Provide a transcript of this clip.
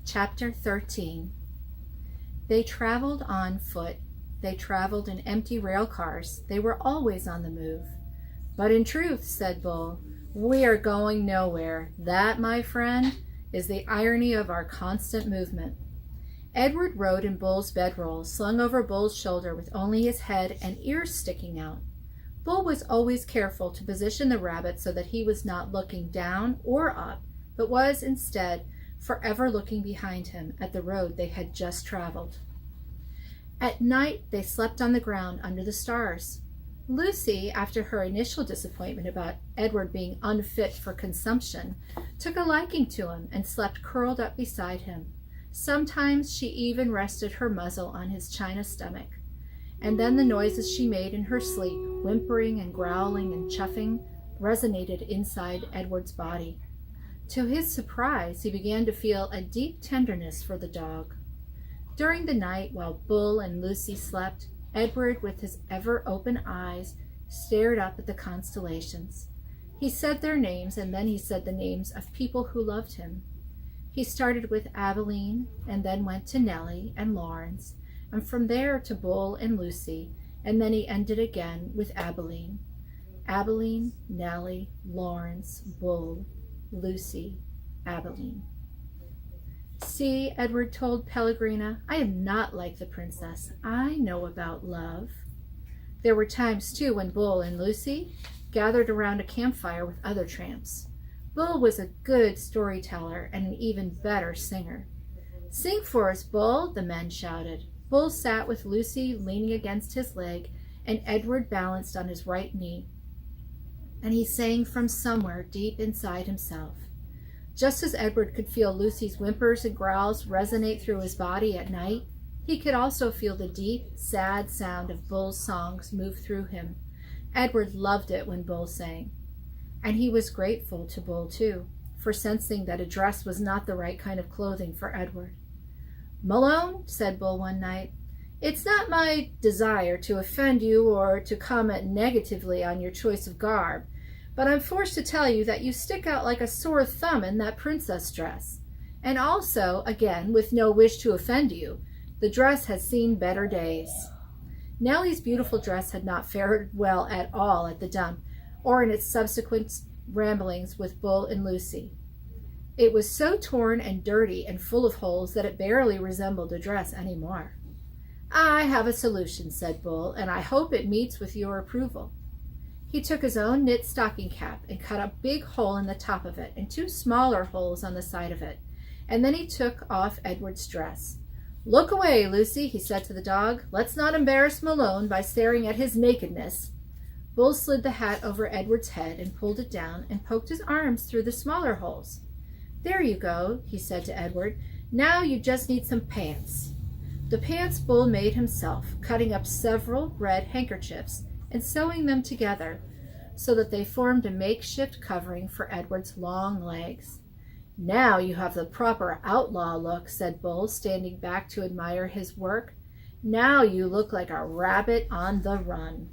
Chapter 13. They traveled on foot. They traveled in empty rail cars. They were always on the move. But in truth, said Bull, we are going nowhere. That, my friend, is the irony of our constant movement. Edward rode in Bull's bedroll, slung over Bull's shoulder with only his head and ears sticking out. Bull was always careful to position the rabbit so that he was not looking down or up, but was instead forever looking behind him at the road they had just traveled. At night, they slept on the ground under the stars. Lucy, after her initial disappointment about Edward being unfit for consumption, took a liking to him and slept curled up beside him. Sometimes she even rested her muzzle on his china stomach. And then the noises she made in her sleep, whimpering and growling and chuffing, resonated inside Edward's body. To his surprise, he began to feel a deep tenderness for the dog. During the night, while Bull and Lucy slept, Edward, with his ever-open eyes, stared up at the constellations. He said their names, and then he said the names of people who loved him. He started with Abilene, and then went to Nellie and Lawrence, and from there to Bull and Lucy, and then he ended again with Abilene. Abilene, Nellie, Lawrence, Bull, Lucy, Abilene. See, Edward told Pellegrina, I am not like the princess. I know about love. There were times, too, when Bull and Lucy gathered around a campfire with other tramps. Bull was a good storyteller and an even better singer. Sing for us, Bull, the men shouted. Bull sat with Lucy leaning against his leg, and Edward balanced on his right knee. And he sang from somewhere deep inside himself. Just as Edward could feel Lucy's whimpers and growls resonate through his body at night, he could also feel the deep, sad sound of Bull's songs move through him. Edward loved it when Bull sang. And he was grateful to Bull, too, for sensing that a dress was not the right kind of clothing for Edward. Malone, said Bull one night, it's not my desire to offend you or to comment negatively on your choice of garb, but I'm forced to tell you that you stick out like a sore thumb in that princess dress. And also, again, with no wish to offend you, the dress has seen better days. Nellie's beautiful dress had not fared well at all at the dump, or in its subsequent ramblings with Bull and Lucy. It was so torn and dirty and full of holes that it barely resembled a dress anymore. I have a solution, said Bull, and I hope it meets with your approval. He took his own knit stocking cap and cut a big hole in the top of it and two smaller holes on the side of it, and then he took off Edward's dress. Look away, Lucy, he said to the dog. Let's not embarrass Malone by staring at his nakedness. Bull slid the hat over Edward's head and pulled it down and poked his arms through the smaller holes. There you go, he said to Edward. Now you just need some pants. The pants Bull made himself, cutting up several red handkerchiefs and sewing them together so that they formed a makeshift covering for Edward's long legs. Now you have the proper outlaw look, said Bull, standing back to admire his work. Now you look like a rabbit on the run.